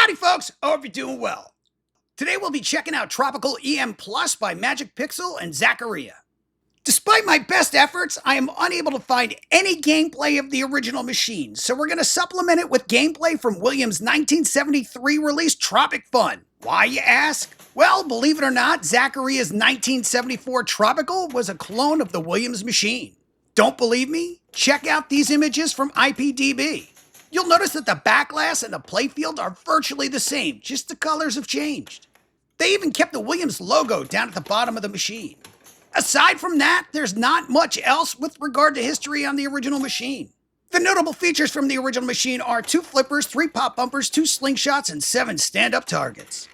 Howdy folks, hope you're doing well. Today we'll be checking out Tropical EM Plus by Magic Pixel and Zaccaria. Despite my best efforts, I am unable to find any gameplay of the original machine, so we're going to supplement it with gameplay from Williams' 1973 release Tropic Fun. Why, you ask? Well, believe it or not, Zaccaria's 1974 Tropical was a clone of the Williams machine. Don't believe me? Check out these images from IPDB. You'll notice that the backglass and the playfield are virtually the same, just the colors have changed. They even kept the Williams logo down at the bottom of the machine. Aside from that, there's not much else with regard to history on the original machine. The notable features from the original machine are 2 flippers, 3 pop bumpers, 2 slingshots, and 7 stand-up targets.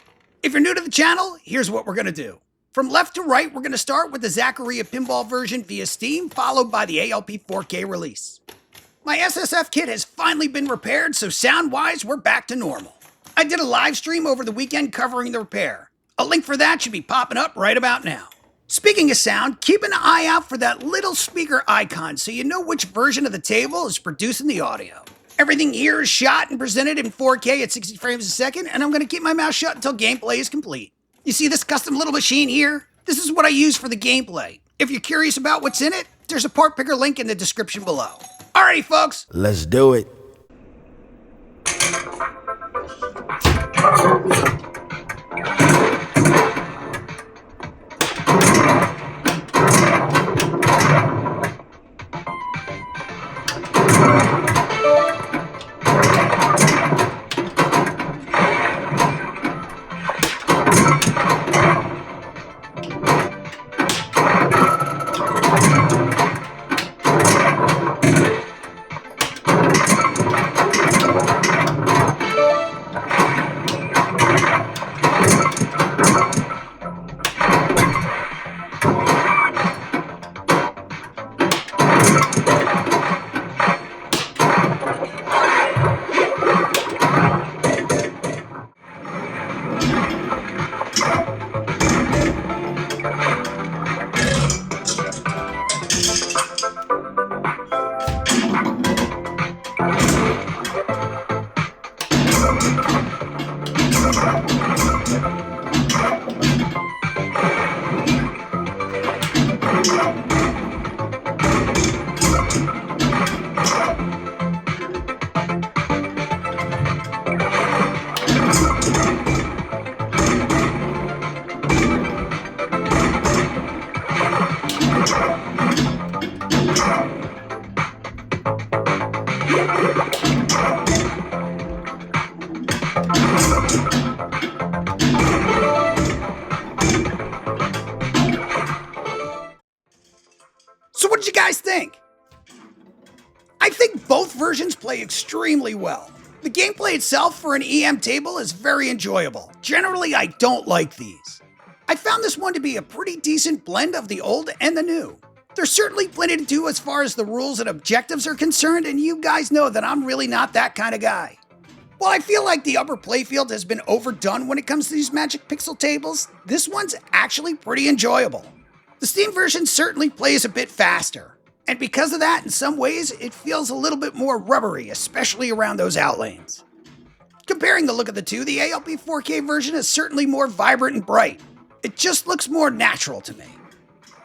If you're new to the channel, here's what we're going to do. From left to right, we're going to start with the Zaccaria pinball version via Steam, followed by the ALP 4K release. My SSF kit has finally been repaired, so sound-wise, we're back to normal. I did a live stream over the weekend covering the repair. A link for that should be popping up right about now. Speaking of sound, keep an eye out for that little speaker icon so you know which version of the table is producing the audio. Everything here is shot and presented in 4K at 60 frames a second, and I'm going to keep my mouth shut until gameplay is complete. You see this custom little machine here? This is what I use for the gameplay. If you're curious about what's in it, there's a part picker link in the description below. Alrighty, folks. Let's do it. So what did you guys think? I think both versions play extremely well. The gameplay itself for an EM table is very enjoyable. Generally, I don't like these. I found this one to be a pretty decent blend of the old and the new. There's certainly plenty to do as far as the rules and objectives are concerned, and you guys know that I'm really not that kind of guy. While I feel like the upper playfield has been overdone when it comes to these Magic Pixel tables, this one's actually pretty enjoyable. The Steam version certainly plays a bit faster, and because of that, in some ways, it feels a little bit more rubbery, especially around those outlanes. Comparing the look of the two, the ALP 4K version is certainly more vibrant and bright. It just looks more natural to me.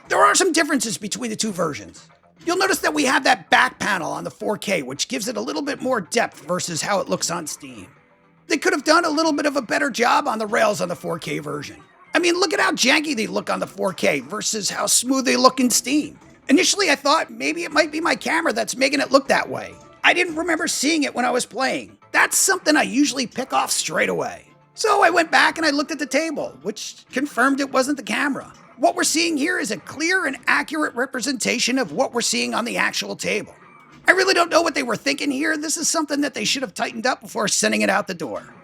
There are some differences between the two versions. You'll notice that we have that back panel on the 4K, which gives it a little bit more depth versus how it looks on Steam. They could have done a little bit of a better job on the rails on the 4K version. I mean, look at how janky they look on the 4K versus how smooth they look in Steam. Initially, I thought maybe it might be my camera that's making it look that way. I didn't remember seeing it when I was playing. That's something I usually pick off straight away. So I went back and I looked at the table, which confirmed it wasn't the camera. What we're seeing here is a clear and accurate representation of what we're seeing on the actual table. I really don't know what they were thinking here. This is something that they should have tightened up before sending it out the door.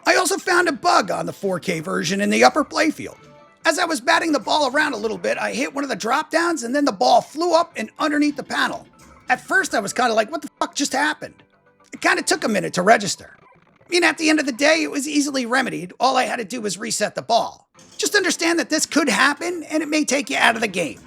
I also found a bug on the 4K version in the upper playfield. As I was batting the ball around a little bit, I hit one of the drop downs and then the ball flew up and underneath the panel. At first I was kind of like, what the fuck just happened? It kind of took a minute to register. I mean, at the end of the day, it was easily remedied. All I had to do was reset the ball. Just understand that this could happen and it may take you out of the game.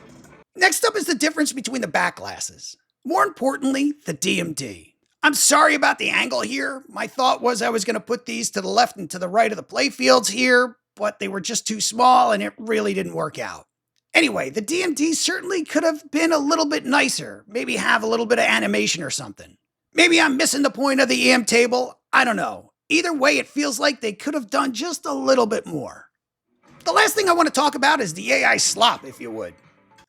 Next up is the difference between the back glasses. More importantly, the DMD. I'm sorry about the angle here. My thought was I was going to put these to the left and to the right of the playfields here, but they were just too small and it really didn't work out. Anyway, the DMT certainly could have been a little bit nicer. Maybe have a little bit of animation or something. Maybe I'm missing the point of the EM table. I don't know. Either way, it feels like they could have done just a little bit more. The last thing I want to talk about is the AI slop, if you would.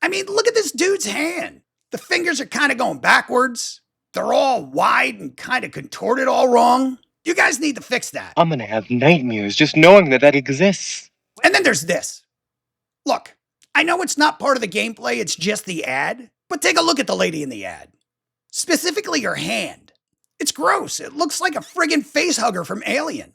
I mean, look at this dude's hand. The fingers are kind of going backwards. They're all wide and kind of contorted all wrong. You guys need to fix that. I'm gonna have nightmares just knowing that that exists. And then there's this. Look, I know it's not part of the gameplay, it's just the ad, but take a look at the lady in the ad. Specifically her hand. It's gross. It looks like a friggin' face hugger from Alien.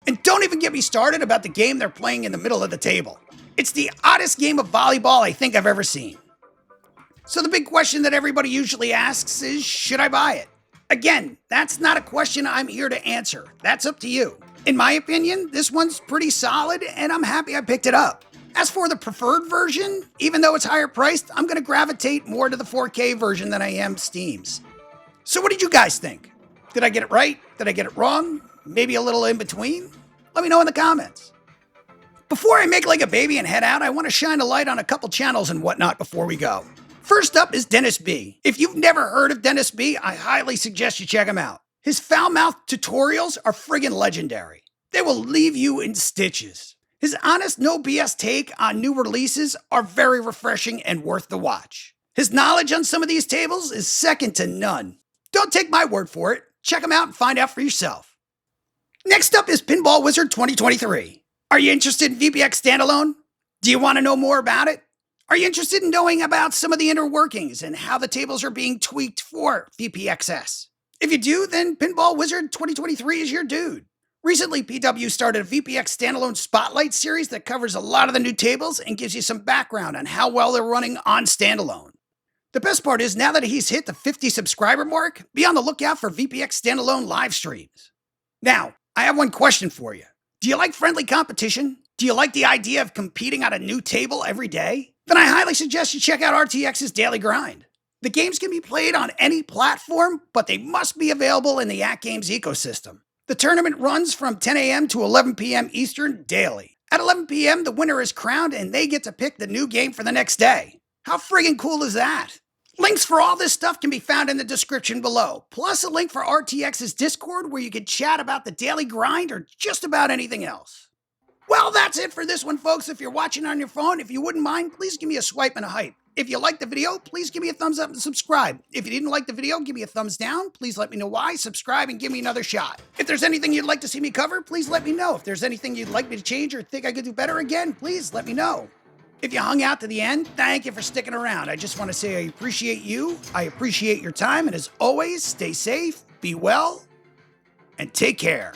And don't even get me started about the game they're playing in the middle of the table. It's the oddest game of volleyball I think I've ever seen. So the big question that everybody usually asks is, should I buy it? Again, that's not a question I'm here to answer. That's up to you. In my opinion, this one's pretty solid and I'm happy I picked it up. As for the preferred version, even though it's higher priced, I'm gonna gravitate more to the 4K version than I am Steam's. So what did you guys think? Did I get it right? Did I get it wrong? Maybe a little in between? Let me know in the comments. Before I make like a baby and head out, I want to shine a light on a couple channels and whatnot before we go. First up is Dennis B. If you've never heard of Dennis B, I highly suggest you check him out. His foul-mouthed tutorials are friggin' legendary. They will leave you in stitches. His honest, no BS take on new releases are very refreshing and worth the watch. His knowledge on some of these tables is second to none. Don't take my word for it. Check him out and find out for yourself. Next up is Pinball Wizard 2023. Are you interested in VPX Standalone? Do you want to know more about it? Are you interested in knowing about some of the inner workings and how the tables are being tweaked for VPXS? If you do, then Pinball Wizard 2023 is your dude. Recently, PW started a VPX Standalone Spotlight series that covers a lot of the new tables and gives you some background on how well they're running on Standalone. The best part is, now that he's hit the 50 subscriber mark, be on the lookout for VPX Standalone live streams. Now, I have one question for you. Do you like friendly competition? Do you like the idea of competing on a new table every day? Then I highly suggest you check out RTX's Daily Grind. The games can be played on any platform, but they must be available in the AtGames ecosystem. The tournament runs from 10 a.m. to 11 p.m. Eastern daily. At 11 p.m., the winner is crowned and they get to pick the new game for the next day. How friggin' cool is that? Links for all this stuff can be found in the description below, plus a link for RTX's Discord where you can chat about the Daily Grind or just about anything else. Well, that's it for this one, folks. If you're watching on your phone, if you wouldn't mind, please give me a swipe and a hype. If you liked the video, please give me a thumbs up and subscribe. If you didn't like the video, give me a thumbs down. Please let me know why. Subscribe and give me another shot. If there's anything you'd like to see me cover, please let me know. If there's anything you'd like me to change or think I could do better again, please let me know. If you hung out to the end, thank you for sticking around. I just want to say I appreciate you. I appreciate your time. And as always, stay safe, be well, and take care.